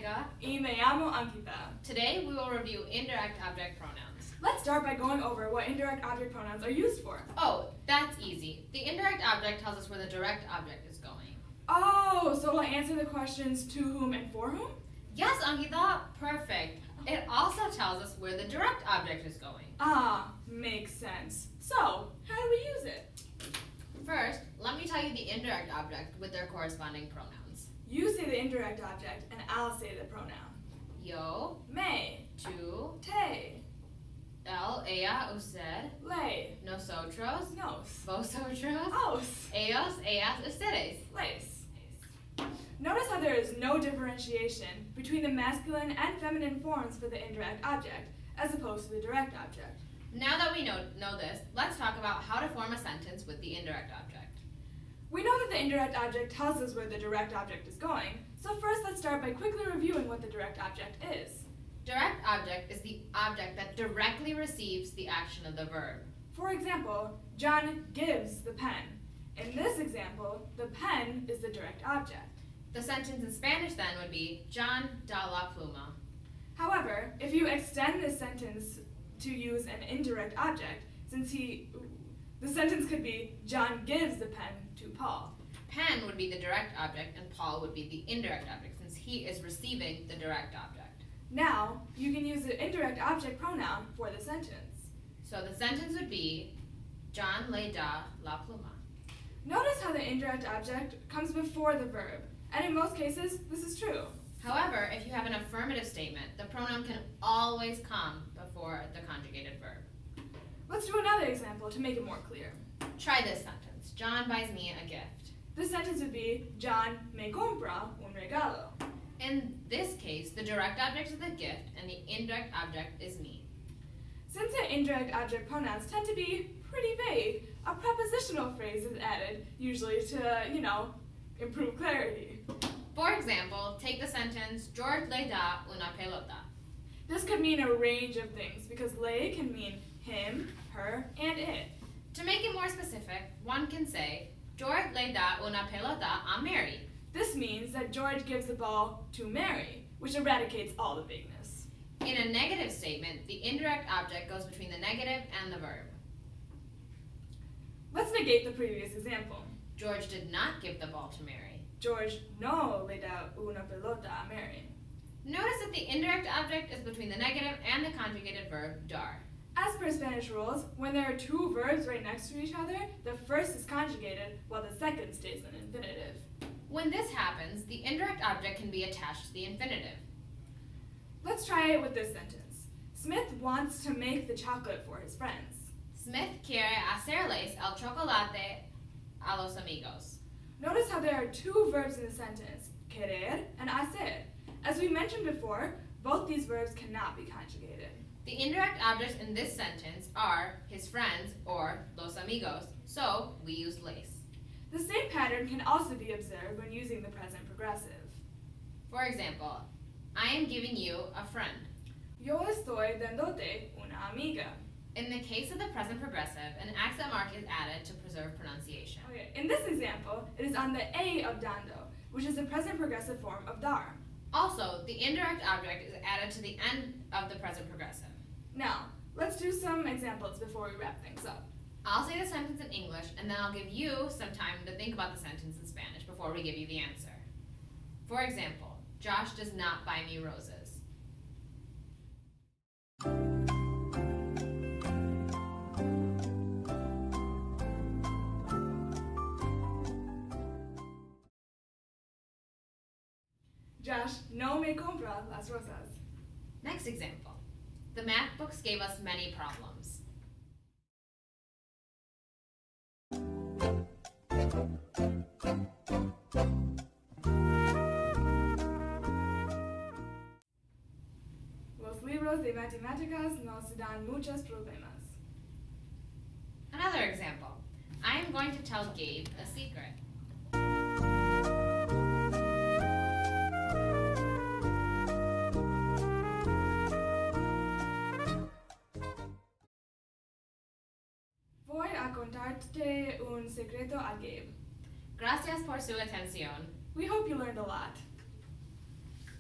Angelica. Y me llamo Ankita. Today we will review indirect object pronouns. Let's start by going over what indirect object pronouns are used for. Oh, that's easy. The indirect object tells us where the direct object is going. Oh, so it'll answer the questions to whom and for whom? Yes, Ankita, perfect. It also tells us where the direct object is going. Ah, makes sense. So, how do we use it? First, let me tell you the indirect object with their corresponding pronouns. You say the indirect object, and I'll say the pronoun. Yo, Me, tú, te, él, ella, usted, le, nosotros, nos, vosotros, os, ellos, ellas, ustedes. les. Notice how there is no differentiation between the masculine and feminine forms for the indirect object, as opposed to the direct object. Now that we know this, let's talk about how to form a sentence with the indirect object. We know that the indirect object tells us where the direct object is going, so first let's start by quickly reviewing what the direct object is. Direct object is the object that directly receives the action of the verb. For example, John gives the pen. In this example, the pen is the direct object. The sentence in Spanish then would be, John da la pluma. However, if you extend this sentence to use an indirect object, the sentence could be, John gives the pen to Paul. Pen would be the direct object and Paul would be the indirect object since he is receiving the direct object. Now, you can use the indirect object pronoun for the sentence. So the sentence would be, John le da la pluma. Notice how the indirect object comes before the verb, and in most cases, this is true. However, if you have an affirmative statement, the pronoun can always come before the conjugated verb. Let's do another example to make it more clear. Try this sentence. John buys me a gift. This sentence would be, John me compra un regalo. In this case, the direct object is the gift and the indirect object is me. Since the indirect object pronouns tend to be pretty vague, a prepositional phrase is added, usually to, improve clarity. For example, take the sentence, George le da una pelota. This could mean a range of things because le can mean him, her, and it. To make it more specific, one can say, George le da una pelota a Mary. This means that George gives the ball to Mary, which eradicates all the vagueness. In a negative statement, the indirect object goes between the negative and the verb. Let's negate the previous example. George did not give the ball to Mary. George no le da una pelota a Mary. Notice that the indirect object is between the negative and the conjugated verb dar. As per Spanish rules, when there are two verbs right next to each other, the first is conjugated while the second stays in infinitive. When this happens, the indirect object can be attached to the infinitive. Let's try it with this sentence. Smith wants to make the chocolate for his friends. Smith quiere hacerles el chocolate a los amigos. Notice how there are two verbs in the sentence, querer and hacer. As we mentioned before, both these verbs cannot be conjugated. The indirect objects in this sentence are his friends or los amigos, so we use les. The same pattern can also be observed when using the present progressive. For example, I am giving you a friend. Yo estoy dándote una amiga. In the case of the present progressive, an accent mark is added to preserve pronunciation. Okay. In this example, it is on the A of dando, which is the present progressive form of dar. Also, the indirect object is added to the end of the present progressive. Now, let's do some examples before we wrap things up. I'll say the sentence in English, and then I'll give you some time to think about the sentence in Spanish before we give you the answer. For example, Josh does not buy me roses. Josh no me compra las rosas. Next example. The math books gave us many problems. Los libros de matemáticas nos dan muchos problemas. Another example. I am going to tell Gabe a secret. Voy a contarte un secreto a Gabe. Gracias por su atención. We hope you learned a lot.